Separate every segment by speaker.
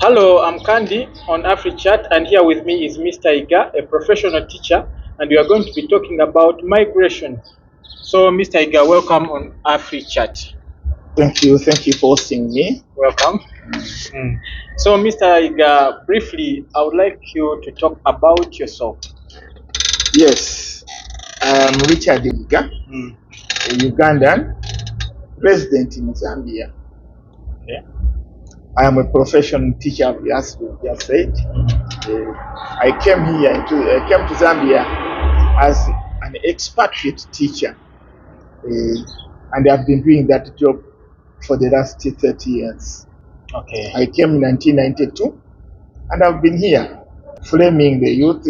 Speaker 1: Hello, I'm Candy on AfriChat, and here with me is Mr. Iga, a professional teacher, and we are going to be talking about migration. So, Mr. Iga, welcome on AfriChat.
Speaker 2: Thank you. Thank you for hosting me.
Speaker 1: Welcome. So, Mr. Iga, briefly, I would like you to talk about yourself.
Speaker 2: Yes, I'm Richard Iga, a Ugandan resident in Zambia.
Speaker 1: Okay.
Speaker 2: I am a professional teacher, as you just said. I came to Zambia as an expatriate teacher, and I've been doing that job for the last 30 years.
Speaker 1: Okay.
Speaker 2: I came in 1992, and I've been here framing the youth,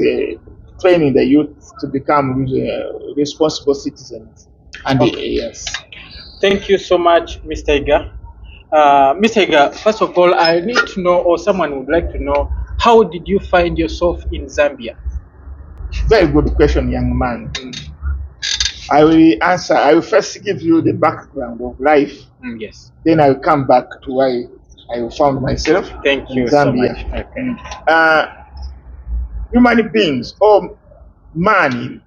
Speaker 2: training the youth to become responsible citizens. And yes.
Speaker 1: Thank you so much, Mr. Iga. Mr. Iga, first of all, I need to know, or someone would like to know, how did you find yourself in Zambia?
Speaker 2: Very good question, young man. I will answer. I will first give you the background of life.
Speaker 1: Yes.
Speaker 2: Then I will come back to why I found myself
Speaker 1: Thank you
Speaker 2: in Zambia.
Speaker 1: so much. Okay.
Speaker 2: Human beings, or man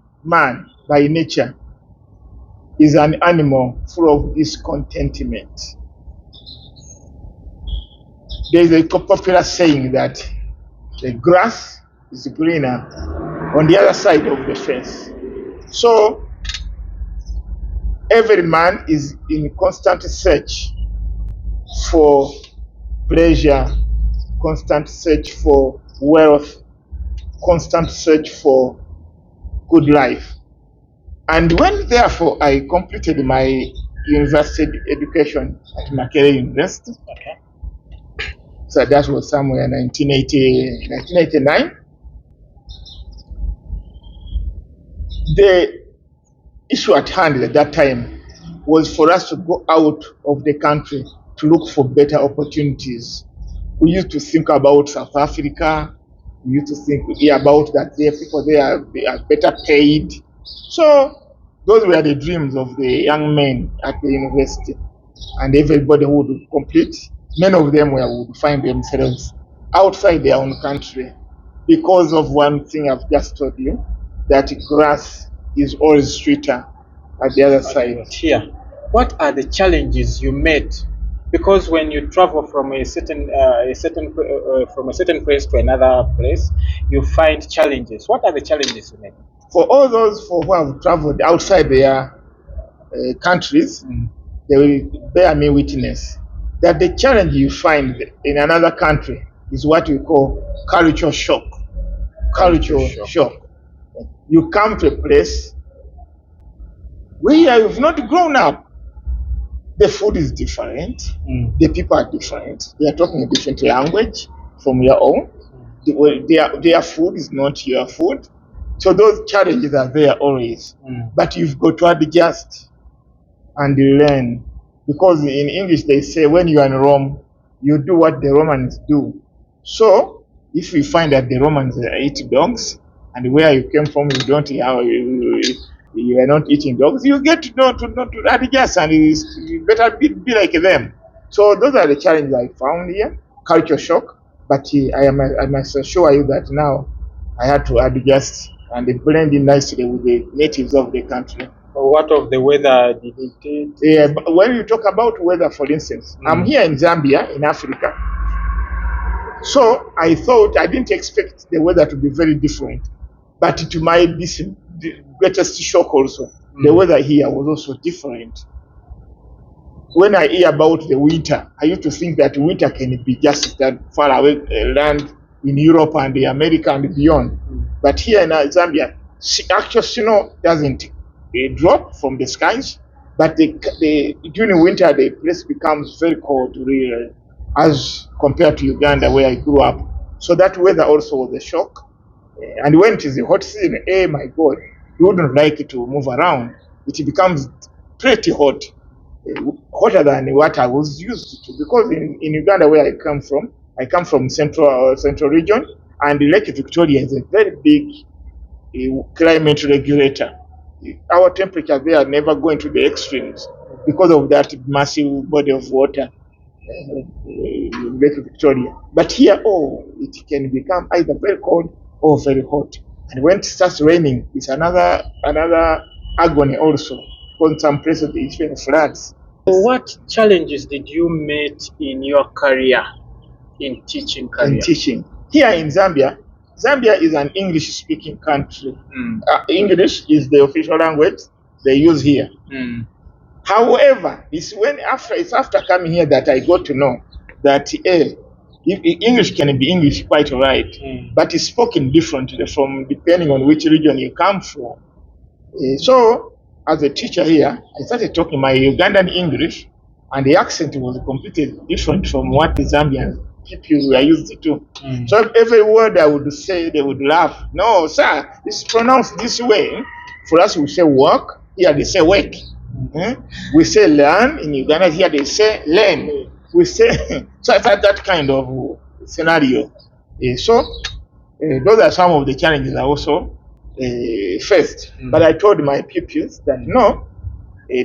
Speaker 2: by nature, is an animal full of discontentment. There is a popular saying that the grass is greener on the other side of the fence. So every man is in constant search for pleasure, constant search for wealth, constant search for good life. And when therefore I completed my university education at Makerere University,
Speaker 1: Okay.
Speaker 2: so that was somewhere in 1989, the issue at hand at that time was for us to go out of the country to look for better opportunities. We used to think about South Africa. We used to think about that there people there are better paid. So those were the dreams of the young men at the university, and everybody who would complete. Many of them would find themselves outside their own country because of one thing I've just told you, that grass is always sweeter at the other side.
Speaker 1: Here, what are the challenges you met? Because when you travel from a certain place to another place, you find challenges. What are the challenges you met?
Speaker 2: For all those who have traveled outside their countries, they will bear me witness that the challenge you find in another country is what we call cultural shock. Cultural shock. You come to a place where you've not grown up. The food is different. The people are different. They are talking a different language from your own. Their food is not your food. So those challenges are there always. But you've got to adjust and learn. Because in English they say when you are in Rome, you do what the Romans do. So if you find that the Romans eat dogs, and where you came from you don't, you are not eating dogs, you get to know to adjust, and you better be like them. So those are the challenges I found here. Culture shock, but I must assure you that now I had to adjust and blend in nicely with the natives of the country.
Speaker 1: What of the weather did it take?
Speaker 2: Yeah, but when you talk about weather, for instance, I'm here in Zambia, in Africa. So I didn't expect the weather to be very different. But to my greatest shock also, the weather here was also different. When I hear about the winter, I used to think that winter can be just that far away land in Europe and America and beyond. But here in Zambia, actual snow doesn't drop from the skies, but during winter the place becomes very cold, really, as compared to Uganda where I grew up. So that weather also was a shock. And when it is a hot season, my God, you wouldn't like it to move around. It becomes pretty hot, hotter than what I was used to. Because in Uganda where I come from central region, and Lake Victoria is a very big climate regulator. Our temperature there never going to the extremes because of that massive body of water. Lake Victoria. But here, it can become either very cold or very hot. And when it starts raining, it's another agony also. Because in some places it's even floods.
Speaker 1: What challenges did you meet in your career, in teaching career?
Speaker 2: In teaching. Here in Zambia, Zambia is an English-speaking country. English is the official language they use here. However, it's after coming here that I got to know that English can be English quite right, but it's spoken differently from depending on which region you come from. So, as a teacher here, I started talking my Ugandan English, and the accent was completely different from what the Zambian people were used to. So every word I would say, they would laugh. No, sir, it's pronounced this way. For us, we say work. Here they say work. We say learn. In Uganda, here they say learn. We say so. I've had that kind of scenario. So those are some of the challenges I also faced. But I told my pupils that no,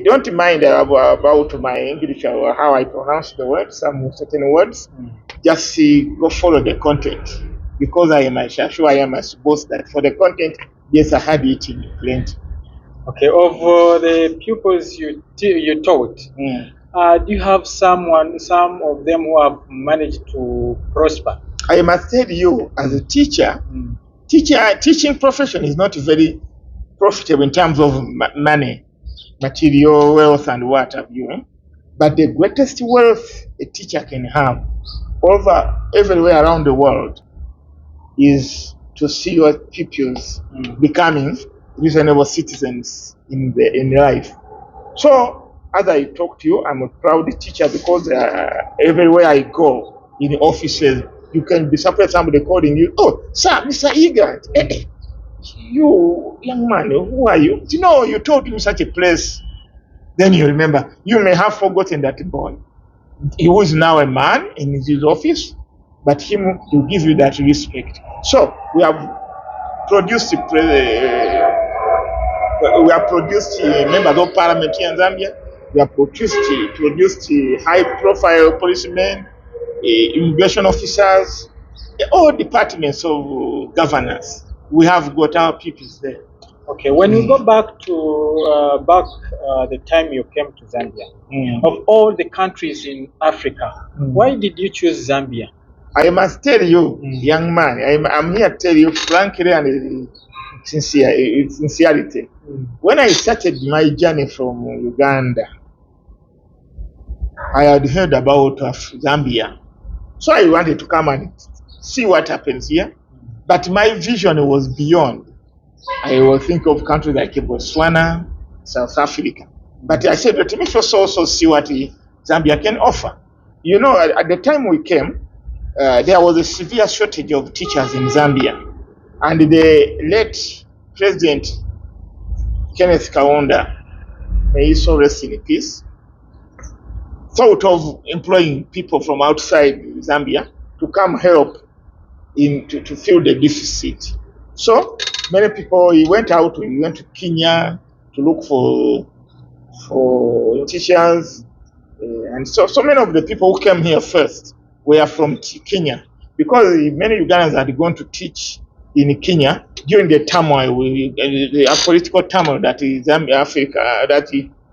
Speaker 2: don't mind about my English or how I pronounce the words, some certain words. Just go follow the content. Because I am sure I am supposed that for the content, yes, I had it in plenty.
Speaker 1: Okay, of the pupils you taught, do you have some of them who have managed to prosper?
Speaker 2: I must tell you, as a teacher, teaching profession is not very profitable in terms of money, material wealth, and what have you. But the greatest wealth a teacher can have everywhere around the world is to see your pupils becoming reasonable citizens in life. So, as I talk to you, I'm a proud teacher because everywhere I go, in the offices, you can be surprised somebody calling you, oh, sir, Mr. Egan, you, young man, who are you? You know, you taught me such a place. Then you remember, you may have forgotten that boy. He was now a man in his office, but him will give you that respect. So we have produced members of parliament here in Zambia. We have produced high-profile policemen, immigration officers, all departments of governance. We have got our people there.
Speaker 1: Okay, when you go back to the time you came to Zambia, of all the countries in Africa, why did you choose Zambia?
Speaker 2: I must tell you, young man, I'm here to tell you frankly and sincerity. When I started my journey from Uganda, I had heard about Zambia. So I wanted to come and see what happens here. But my vision was beyond. I will think of countries like Botswana, South Africa. But I said, let me first also see what Zambia can offer. You know, at the time we came, there was a severe shortage of teachers in Zambia. And the late President Kenneth Kaunda, may he so rest in peace, thought of employing people from outside Zambia to come help to fill the deficit. So many people, he went to Kenya to look for teachers, and so many of the people who came here first were from Kenya, because many Ugandans had gone to teach in Kenya during the turmoil, the political turmoil that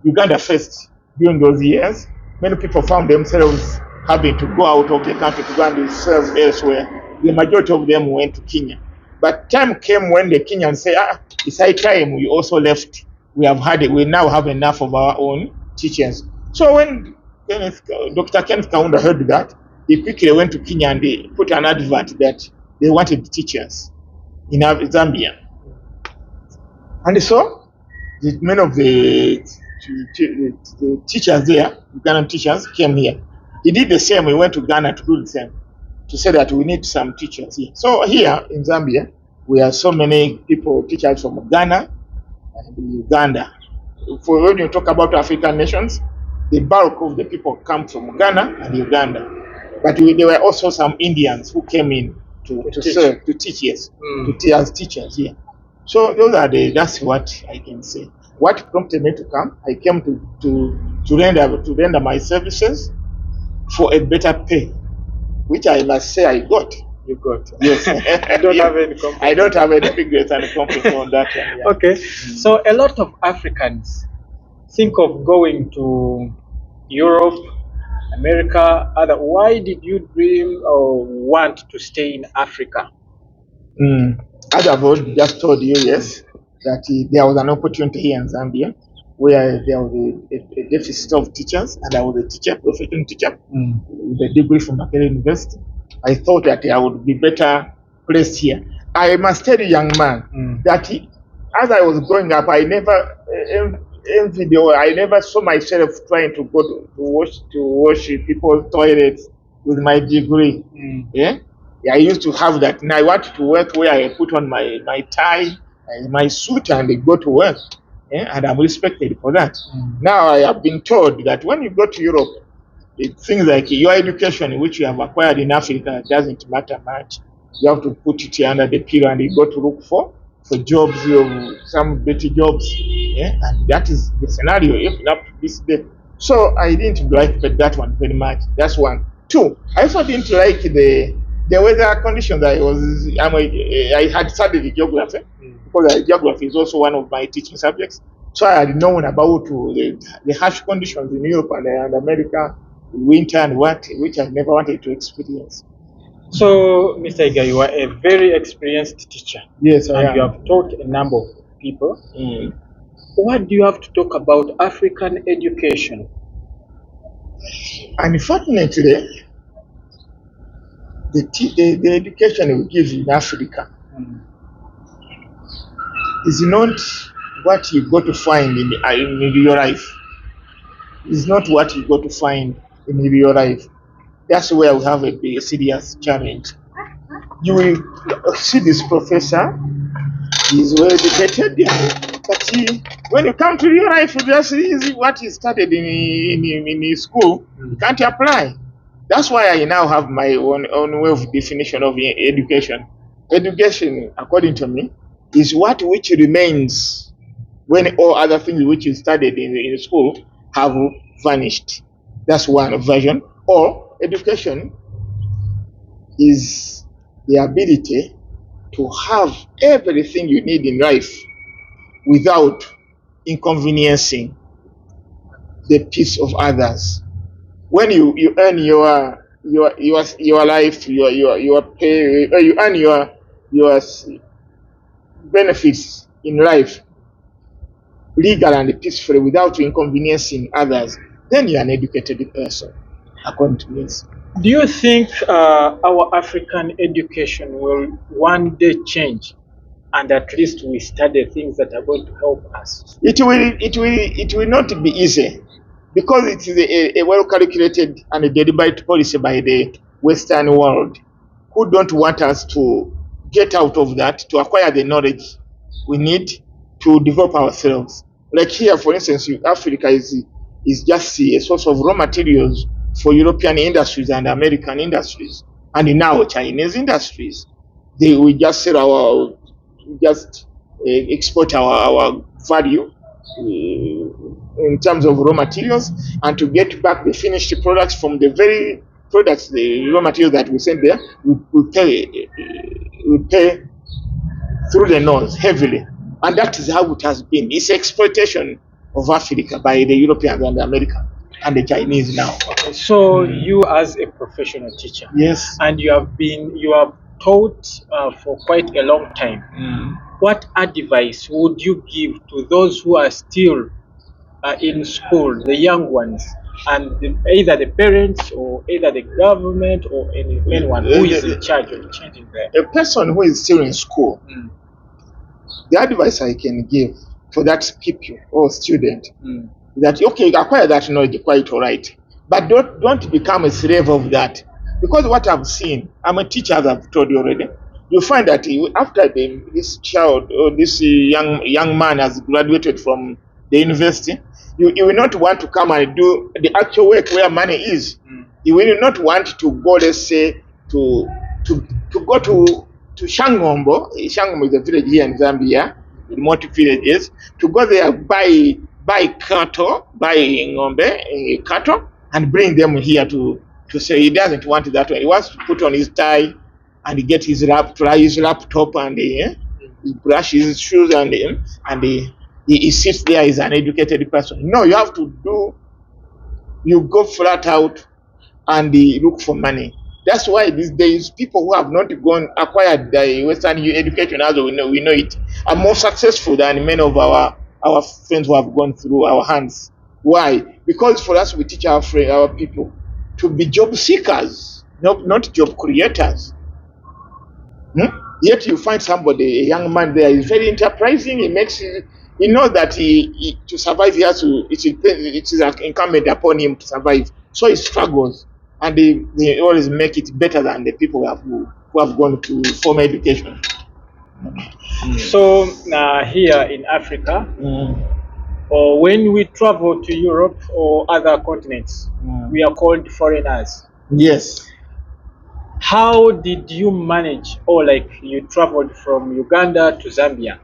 Speaker 2: Uganda faced during those years. Many people found themselves having to go out of the country to go and serve elsewhere. The majority of them went to Kenya. But time came when the Kenyans say, it's high time we also left. We now have enough of our own teachers. So when Dr. Kenneth Kaunda heard that, he quickly went to Kenya and they put an advert that they wanted teachers in Zambia. And so many of the teachers there, Ugandan teachers, came here. He did the same. He went to Ghana to do the same, to say that we need some teachers here. So here in Zambia, we have so many people, teachers from Ghana and Uganda. For when you talk about African nations, the bulk of the people come from Ghana and Uganda. But there were also some Indians who came in to teach, yes, as teachers here. So that's what I can say. What prompted me to come? I came to render my services for a better pay, which I must say I got.
Speaker 1: You got.
Speaker 2: Yes.
Speaker 1: I don't have any complaints.
Speaker 2: I don't have any regrets and complaints on that one. Yeah.
Speaker 1: Okay. So a lot of Africans think of going to Europe, America, other. Why did you dream or want to stay in Africa?
Speaker 2: As I've already just told you, yes, that there was an opportunity here in Zambia where there was a deficit of teachers, and I was a teacher, professional teacher, with a degree from Makerere University. I thought that I would be better placed here. I must tell you, young man, that as I was growing up, I never envied or I never saw myself trying to go to wash people's toilets with my degree. Yeah. I used to have that, and I wanted to work where I put on my tie and my suit and go to work. Yeah, and I'm respected for that. Now I have been told that when you go to Europe, things like your education, which you have acquired in Africa, doesn't matter much. You have to put it under the pillow and you go to look for jobs, some better jobs. Yeah, and that is the scenario even up to this day. So I didn't like that one very much. That's one. Two, I also didn't like the weather conditions. I had studied geography because geography is also one of my teaching subjects. So I had known about the harsh conditions in Europe and America, winter and which I never wanted to experience.
Speaker 1: So, Mr. Iga, you are a very experienced teacher.
Speaker 2: Yes, I
Speaker 1: and
Speaker 2: am.
Speaker 1: you have taught a number of people. What do you have to talk about African education?
Speaker 2: Unfortunately, the education we give in Africa is not what you go to find in real life. It's not what you go to find in real life. That's where we have a serious challenge. You will see this professor, he's well educated, but when you come to real life, just what he studied in school, you can't apply. That's why I now have my own way of definition of education. Education, according to me, is what which remains when all other things which you studied in school have vanished. That's one version. Or education is the ability to have everything you need in life without inconveniencing the peace of others. When you earn your life, your pay, you earn your benefits in life legal and peacefully without inconveniencing others, then you're an educated person, according to me.
Speaker 1: Do you think our African education will one day change, and at least we study things that are going to help us?
Speaker 2: It will not be easy because it is a well calculated and a deliberate policy by the Western world, who don't want us to get out of that, to acquire the knowledge we need to develop ourselves. Like here, for instance, Africa is just a source of raw materials for European industries and American industries, and now Chinese industries. We just sell export our value in terms of raw materials, and to get back the finished products from the very products, the raw materials that we send there, we pay through the nose heavily. And that is how it has been. It's exploitation of Africa by the Europeans and the Americans and the Chinese now.
Speaker 1: So you as a professional teacher,
Speaker 2: Yes.
Speaker 1: and you have taught for quite a long time. What advice would you give to those who are still in school, the young ones, and either the parents or either the government or anyone who is in charge of changing that?
Speaker 2: A person who is still in school, the advice I can give for that pupil or student that, okay, acquire that knowledge, quite all right, but don't become a slave of that. Because what I've seen, I'm a teacher, as I've told you already, you find that after this child or this young man has graduated from the university, you will not want to come and do the actual work where money is. You will not want to go, let's say, to go to Shangombo. Shangombo is a village here in Zambia, remote villages, to go there, buy cattle, buy ngombe, cattle, and bring them here to to say he doesn't want it that way. He wants to put on his tie and get his try his laptop and he brush his shoes and he sits there as an educated person. No, you have to do. You go flat out and look for money. That's why these days people who have not gone acquired the Western education, as we know it, are more successful than many of our friends who have gone through our hands. Why? Because for us we teach our people to be job seekers, not job creators. Yet you find somebody, a young man there, is very enterprising. He knows that to survive he has to. It is incumbent upon him to survive. So he struggles, and they always make it better than the people who have gone to formal education.
Speaker 1: So here in Africa, or when we travel to Europe or other continents, we are called foreigners.
Speaker 2: Yes.
Speaker 1: How did you manage, or like you traveled from Uganda to Zambia?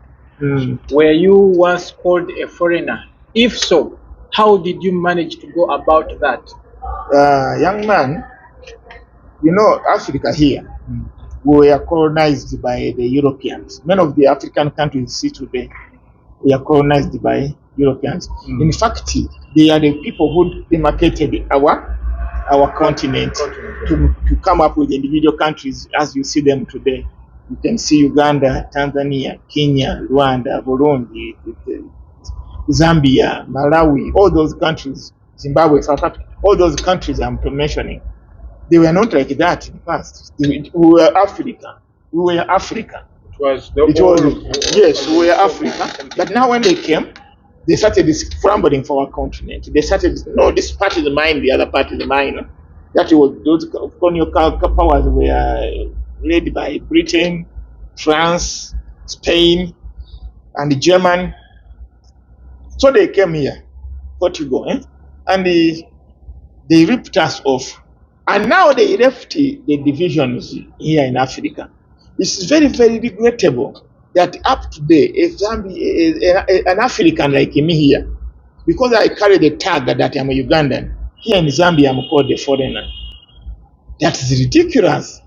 Speaker 1: Were you once called a foreigner? If so, how did you manage to go about that?
Speaker 2: Young man, you know, Africa here, we were colonized by the Europeans. Many of the African countries you see today, we are colonized by Europeans. In fact, they are the people who demarcated our continent to come up with individual countries as you see them today. You can see Uganda, Tanzania, Kenya, Rwanda, Burundi, Zambia, Malawi, all those countries, Zimbabwe, South Africa, all those countries I'm mentioning, they were not like that in the past. We were Africa. We were Africa. Yes, we were Africa. But now when they came, they started scrambling for our continent. They started, no, this part is mine, the other part is mine. That was those colonial powers were led by Britain, France, Spain, and Germany. So they came here, Portugal, and they ripped us off. And now they left the divisions here in Africa. This is very, very regrettable that up to date, an African like me here, because I carry the tag that I'm a Ugandan, here in Zambia I'm called a foreigner. That is ridiculous.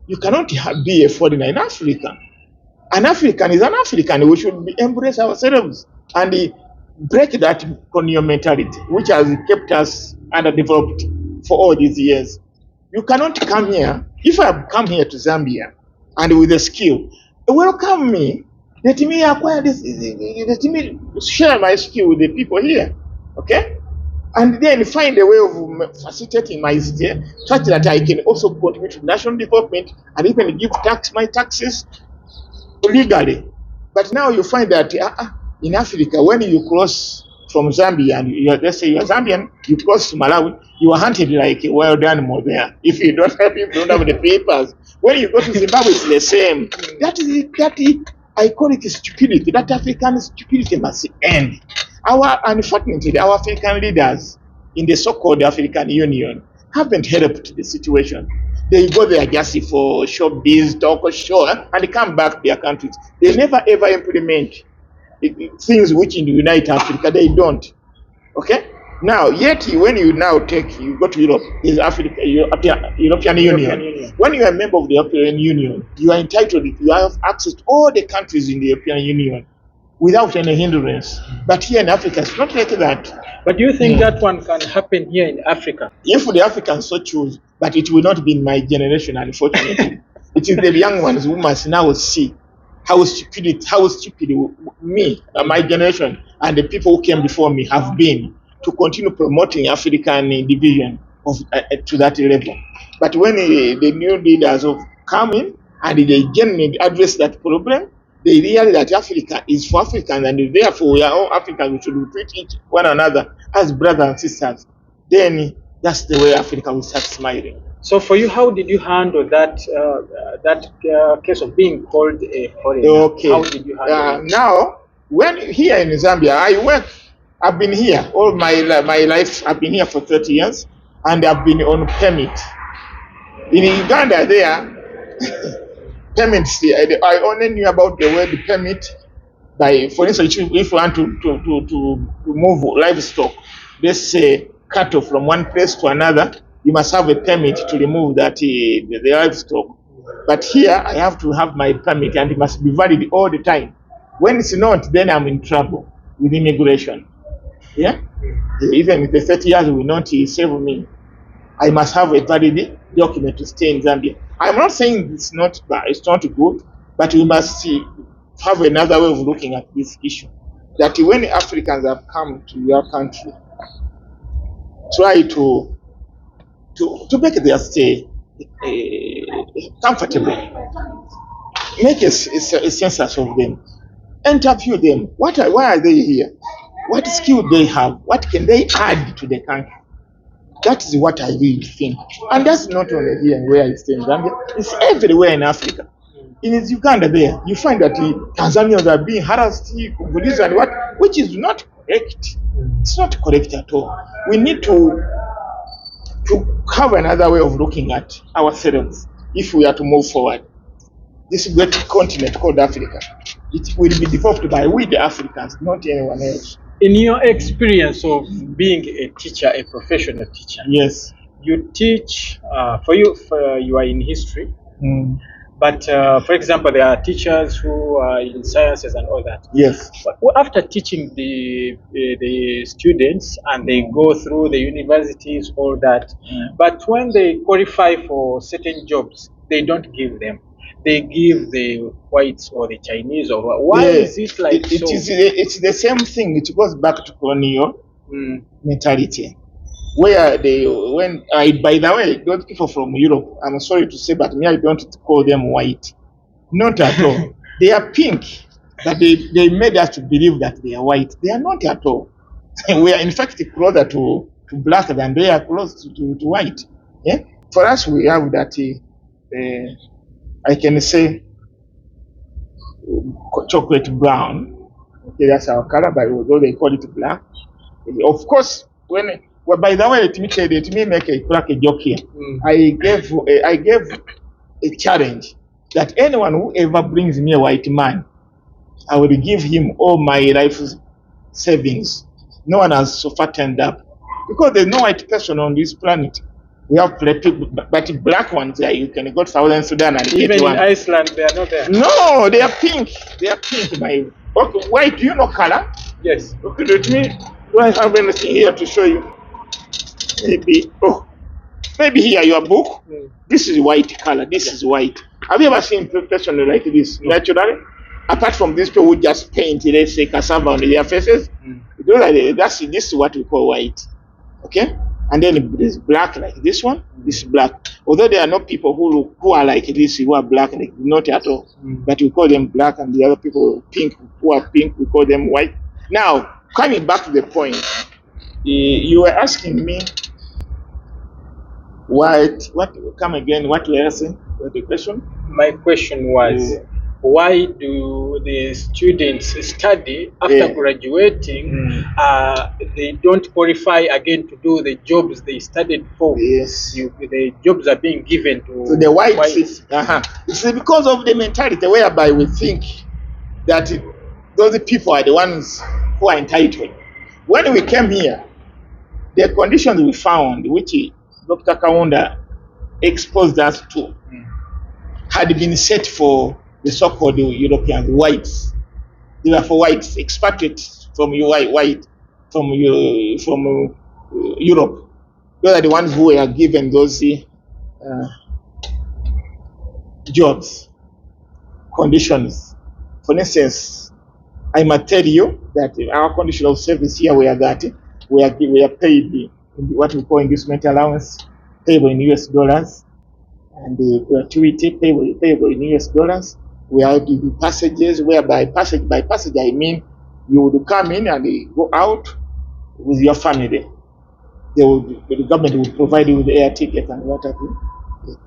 Speaker 2: You cannot be a foreigner in Africa. An African is an African. We should embrace ourselves and break that colonial mentality, which has kept us underdeveloped for all these years. You cannot come here. If I come here to Zambia and with a skill, welcome me. Let me acquire this. Let me share my skill with the people here. Okay? And then find a way of facilitating my stay such that I can also contribute to national development and even give my taxes legally. But now you find that in Africa, when you cross from Zambia and let's say you're Zambian, you cross to Malawi, you are hunted like a wild animal there. If you don't have the papers. When you go to Zimbabwe, it's the same. I call it stupidity. That African stupidity must end. Unfortunately, our African leaders in the so-called African Union haven't helped the situation. They go there just for showbiz, talk show, and come back to their countries. They never ever implement things which unite Africa. They don't. Okay? Now, yet when you go to Europe, is European Union. When you are a member of the European Union, you are entitled, you have access to all the countries in the European Union without any hindrance. But here in Africa, it's not like that.
Speaker 1: But do you think that one can happen here in Africa?
Speaker 2: If the Africans so choose, but it will not be in my generation, unfortunately. It is the young ones who must now see how stupid me, my generation, and the people who came before me have been to continue promoting African division to that level. But when the new leaders have come in and they genuinely address that problem, they realize that Africa is for Africans and therefore we are all Africans. We should treat one another as brothers and sisters. Then that's the way Africa will start smiling.
Speaker 1: So for you, how did you handle that case of being called a foreigner?
Speaker 2: Okay.
Speaker 1: How did you handle it?
Speaker 2: Now, when here in Zambia, I've been here all my life. I've been here for 30 years, and I've been on permit. In Uganda, there, permits. I only knew about the word permit for instance, if you want to move livestock, let's say cattle from one place to another, you must have a permit to remove that the livestock. But here I have to have my permit and it must be valid all the time. When it's not, then I'm in trouble with immigration. Yeah? Even if the 30 years will not save me, I must have a valid document to stay in Zambia. I'm not saying it's not bad, it's not good, but we must have another way of looking at this issue. That when Africans have come to your country, try to make their stay comfortable. Make a census of them. Interview them. Why are they here? What skill they have? What can they add to the country? That is what I really think. And that's not only here where I stay in Zambia. It's everywhere in Africa. In Uganda there, you find that the Tanzanians are being harassed, Buddhists and what, which is not correct. It's not correct at all. We need to have another way of looking at ourselves if we are to move forward. This great continent called Africa, it will be developed by we the Africans, not anyone else.
Speaker 1: In your experience of being a teacher, a professional teacher,
Speaker 2: Yes.
Speaker 1: You teach, you are in history, but for example, there are teachers who are in sciences and all that.
Speaker 2: Yes.
Speaker 1: But after teaching the students and they go through the universities, all that, but when they qualify for certain jobs, they don't give them. They give the whites or the Chinese or why is it like so?
Speaker 2: It's the same thing. It goes back to colonial mentality, where by the way, those people from Europe, I'm sorry to say, but me, I don't call them white. Not at all. They are pink, but they made us to believe that they are white. They are not at all. We are in fact closer to black than they are close to white. Yeah? For us, we have that. I can say chocolate brown. Okay, that's our color, but although they call it black. Of course, by the way, let me make a crack a joke here. I gave a challenge that anyone who ever brings me a white man, I will give him all my life's savings. No one has so far turned up because there's no white person on this planet. We have people, but black ones there, you can go to Southern Sudan and
Speaker 1: even
Speaker 2: get one.
Speaker 1: In Iceland, they are not there.
Speaker 2: No, they are pink. They are pink. Okay, white. Do you know color?
Speaker 1: Yes.
Speaker 2: Okay, let me. Do I have anything here to show you? Maybe here your book. This is white color. This is white. Have you ever seen a person like this naturally? Apart from these people who just paint, let's say, cassava on their faces, this is what we call white. Okay. And then there's black like this one. This is black. Although there are no people who are like this, who are black, like, not at all. But we call them black, and the other people pink, who are pink, we call them white. Now, coming back to the point, you were asking me come again, what were you asking? What the question?
Speaker 1: My question was, why do the students study after graduating? They don't qualify again to do the jobs they studied for.
Speaker 2: Yes.
Speaker 1: The jobs are being given to
Speaker 2: the whites. It's because of the mentality whereby we think that those people are the ones who are entitled. When we came here, the conditions we found, which Dr. Kaunda exposed us to, had been set for the so-called European whites. They were for whites, expatriates from Europe. Those are the ones who were given those jobs, conditions. For instance, I must tell you that our condition of service here were that we are paid in what we call inducement allowance, payable in US dollars, and the gratuity payable in US dollars. We are the passages, whereby by passage I mean you would come in and go out with your family. The government will provide you with the air ticket and what have you.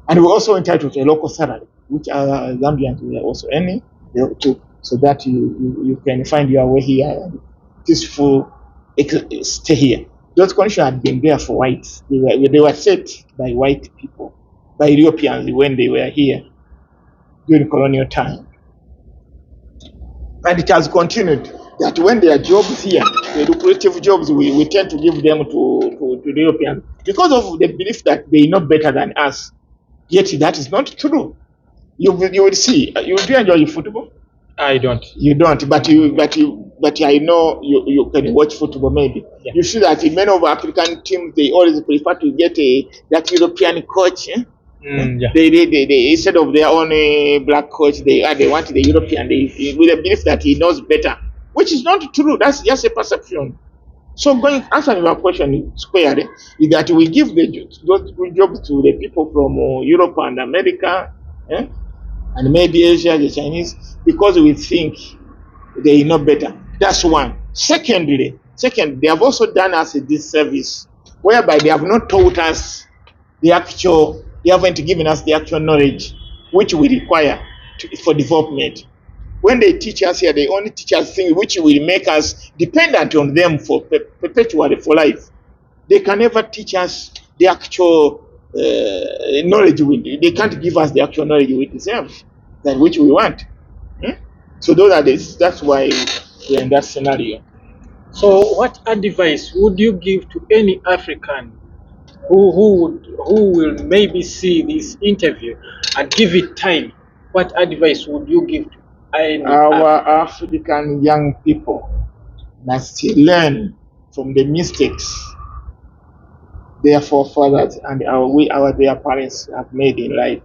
Speaker 2: And we're also entitled to a local salary, which Zambians we are also earning, so that you can find your way here and peaceful stay here. Those conditions had been there for whites. They were set by white people, by Europeans when they were here during colonial time. And it has continued that when there are jobs here, the lucrative jobs, we tend to give them to the Europeans because of the belief that they know better than us. Yet that is not true. You will see. You do enjoy football.
Speaker 1: I don't.
Speaker 2: You don't, but I know you can watch football maybe.
Speaker 1: Yeah.
Speaker 2: You see that in many of African teams they always prefer to get that European coach.
Speaker 1: Yeah.
Speaker 2: They instead of their own black coach, they want the European. They with a belief that he knows better, which is not true. That's just a perception. So going answering your question squarely is that we give those good jobs to the people from Europe and America, and maybe Asia, the Chinese, because we think they know better. That's one. Second, they have also done us a disservice, whereby they have not taught us they haven't given us the actual knowledge which we require for development. When they teach us here, they only teach us things which will make us dependent on them for perpetually for life. They can never teach us the actual knowledge. They can't give us the actual knowledge we deserve, that which we want. So that's why we're in that scenario.
Speaker 1: So, what advice would you give to any African who will maybe see this interview and give it time? What advice would you give to any
Speaker 2: Our African young people must learn from the mistakes their forefathers and their parents have made in life,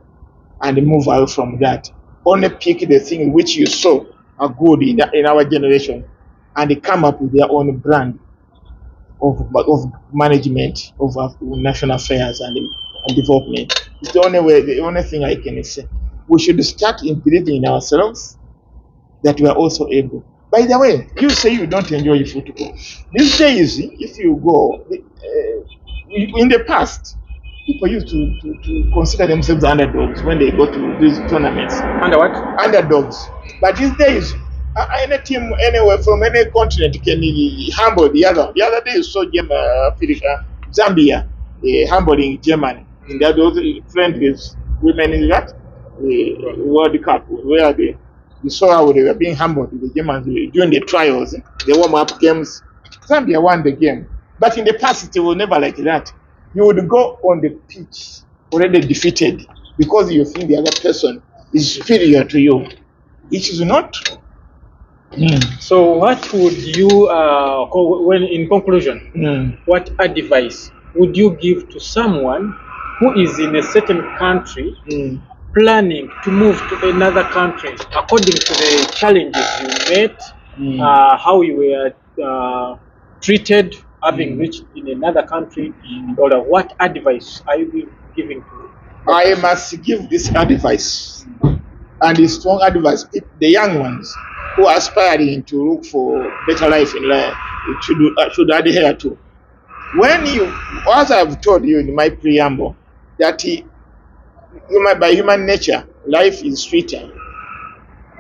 Speaker 2: and move away from that. Only pick the things which you saw are good in our generation, and come up with their own brand of management of national affairs and development. It's the only way, the only thing I can say. We should start in believing in ourselves that we are also able. By the way, you say you don't enjoy football. These days, if you go, in the past, people used to consider themselves underdogs when they go to these tournaments.
Speaker 1: Under what?
Speaker 2: Underdogs. But these days, any team anywhere from any continent can humble the other. The other day you saw Zambia humbling Germany. And that was friend with women in that World Cup where you saw how they were being humbled with the Germans during the trials, the warm-up games. Zambia won the game. But in the past, it was never like that. You would go on the pitch already defeated because you think the other person is superior to you. It is not.
Speaker 1: So, what would you, when in conclusion, what advice would you give to someone who is in a certain country planning to move to another country according to the challenges you met, how you were treated, having reached in another country, or what advice are you giving to?
Speaker 2: I must give this advice, and a strong advice. The young ones who are aspiring to look for better life in life should adhere to. When you, as I've told you in my preamble, that by human nature, life is sweeter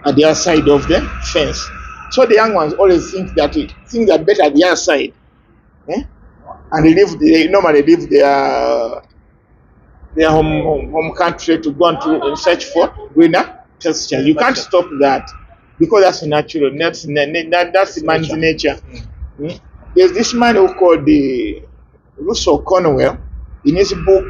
Speaker 2: at the other side of the fence. So the young ones always think that things are better at the other side, and they normally leave their home country to go into in search for greener pastures. You can't stop that because that's natural. That's man's nature. There's this man who called the Russell Colonial in his book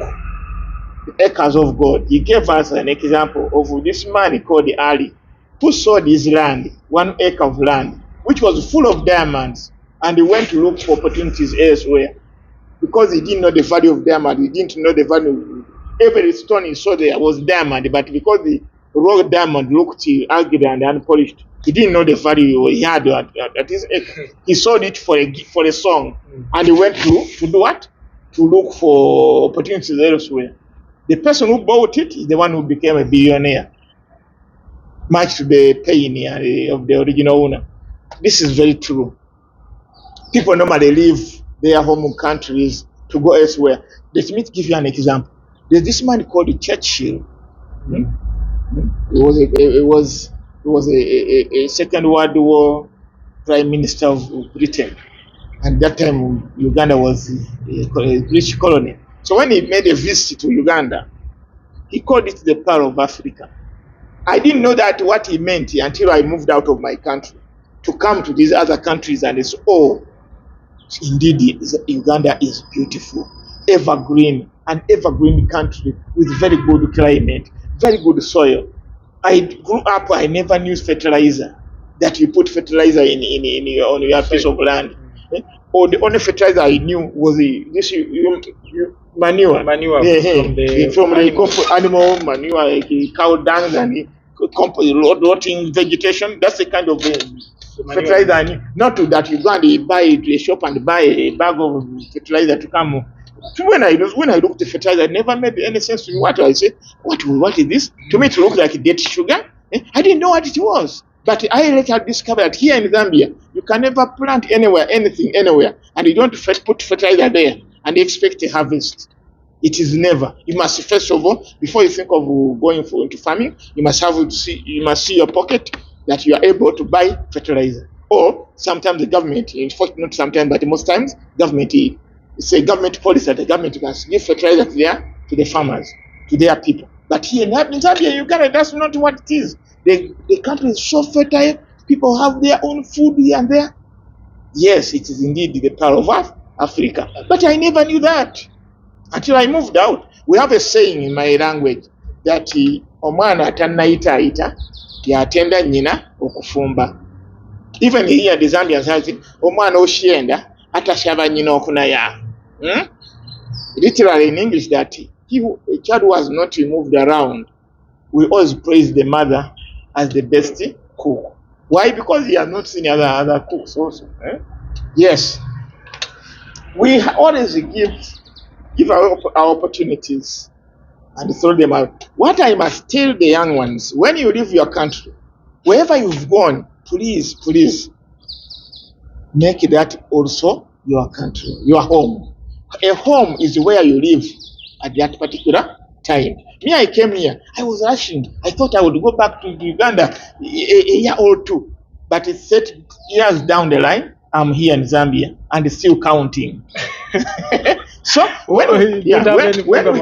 Speaker 2: Acres of God. He gave us an example of this man called Ali, who sold his land, 1 acre of land, which was full of diamonds, and he went to look for opportunities elsewhere because he didn't know the value of diamond. He didn't know the value. Every stone he saw there was diamond, but because the raw diamond looked ugly and unpolished, he didn't know the value he had at his acre. He sold it for a song, and he went to do what? To look for opportunities elsewhere. The person who bought it is the one who became a billionaire, much to the pain of the original owner. This is very true. People normally leave their home countries to go elsewhere. Let me give you an example. There's this man called Churchill. It was a Second World War Prime Minister of Britain. And that time Uganda was a British colony. So when he made a visit to Uganda, he called it the Pearl of Africa. I didn't know that what he meant until I moved out of my country to come to these other countries and it's Indeed, Uganda is beautiful, an evergreen country with very good climate, very good soil. I grew up, I never knew fertilizer, that you put fertilizer on your piece of land. Or the only fertilizer I knew was manure.
Speaker 1: Manure
Speaker 2: From the animal manure, like cow dung and rotting vegetation. That's the kind of fertilizer I knew. Not to that you go and buy it to a shop and buy a bag of fertilizer to come. So when I looked at fertilizer, it never made any sense to me. What I said, what is this? To me, it looked like dead sugar. I didn't know what it was. But I later discovered that here in Zambia, you can never plant anything anywhere, and you don't put fertilizer there and expect a harvest. It is never. You must first of all, before you think of going into farming, you must see your pocket that you are able to buy fertilizer. Or sometimes the government, in fact not sometimes, but most times, it's a government policy that the government must give fertilizer to the farmers, to their people. But here in Zambia, Uganda, that's not what it is. The country is so fertile, people have their own food here and there. Yes, it is indeed the pearl of Africa. But I never knew that until I moved out. We have a saying in my language that omwana atannayitaayita yatenda nnyina okufumba. Even here the Zambians have it, omwana oshenda atashaba nnyina okunaya. Literally in English, that a child who has not moved around, we always praise the mother as the best cook. Why? Because he has not seen other cooks also. Yes. We always give our opportunities and throw them out. What I must tell the young ones, when you leave your country, wherever you've gone, please make that also your country, your home. A home is where you live at that particular time. Me, I came here, I was rushing. I thought I would go back to Uganda a year or two. But it's 30 years down the line, I'm here in Zambia and still counting. So when we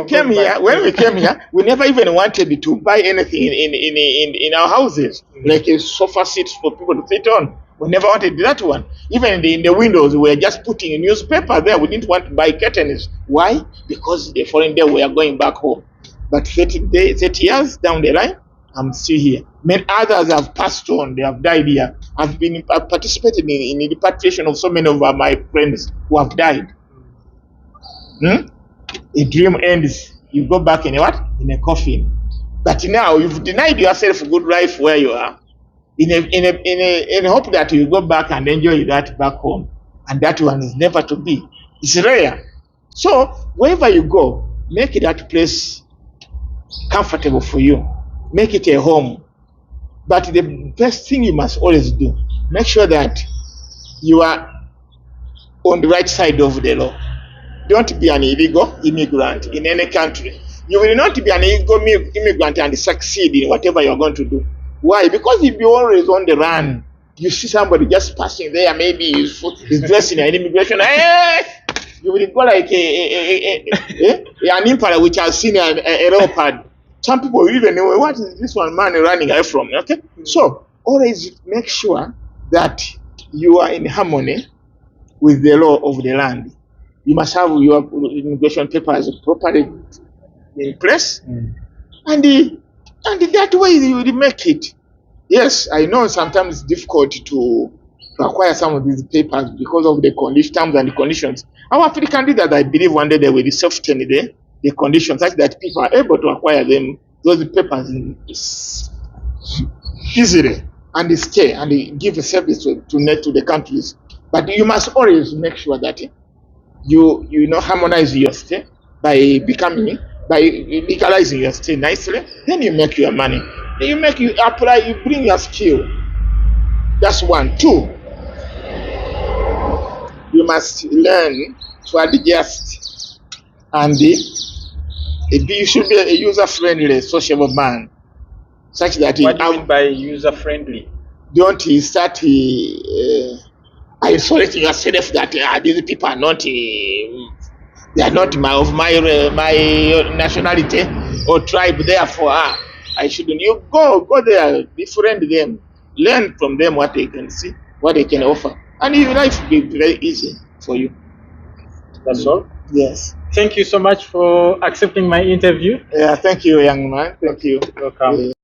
Speaker 2: came here, we never even wanted to buy anything in our houses, like a sofa seat for people to sit on. We never wanted that one. Even in the windows, we were just putting a newspaper there. We didn't want to buy curtains. Why? Because the following day we are going back home. But 30 years down the line, I'm still here. Many others have passed on. They have died here. I've participated in the repatriation of so many of my friends who have died. A dream ends. You go back in a coffin. But now you've denied yourself a good life where you are, in a hope that you go back and enjoy that back home, and that one is never to be. It's rare. So wherever you go, make that place comfortable for you. Make it a home. But the best thing you must always do, make sure that you are on the right side of the law. Don't be an illegal immigrant in any country. You will not be an illegal immigrant and succeed in whatever you are going to do. Why? Because if you're always on the run, you see somebody just passing there, maybe he's dressed in an immigration, you will go like an impala which has seen a leopard. Some people will even know, what is this one man running away from? Okay? So always make sure that you are in harmony with the law of the land. You must have your immigration papers properly in place, and that way you will make it. Yes, I know sometimes it's difficult to acquire some of these papers because of the terms and the conditions. Our African leaders, I believe one day they will soften the conditions such that people are able to acquire those papers easily and stay and give a service to the countries. But you must always make sure that you harmonize your stay by legalizing your stay nicely. Then you make your money. Then you apply, you bring your skill. That's one. Two, you must learn to adjust, and you should be a user-friendly, sociable man, such that
Speaker 1: what do you mean by user-friendly?
Speaker 2: Don't start isolating yourself that these people are not they are not of my nationality or tribe, therefore I shouldn't. You go there, befriend them, learn from them what they can see, what they can offer, and your life will be very easy. for you.
Speaker 1: That's all.
Speaker 2: Yes.
Speaker 1: Thank you so much for accepting my interview.
Speaker 2: Yeah, thank you, young man. Thank you.
Speaker 1: Welcome.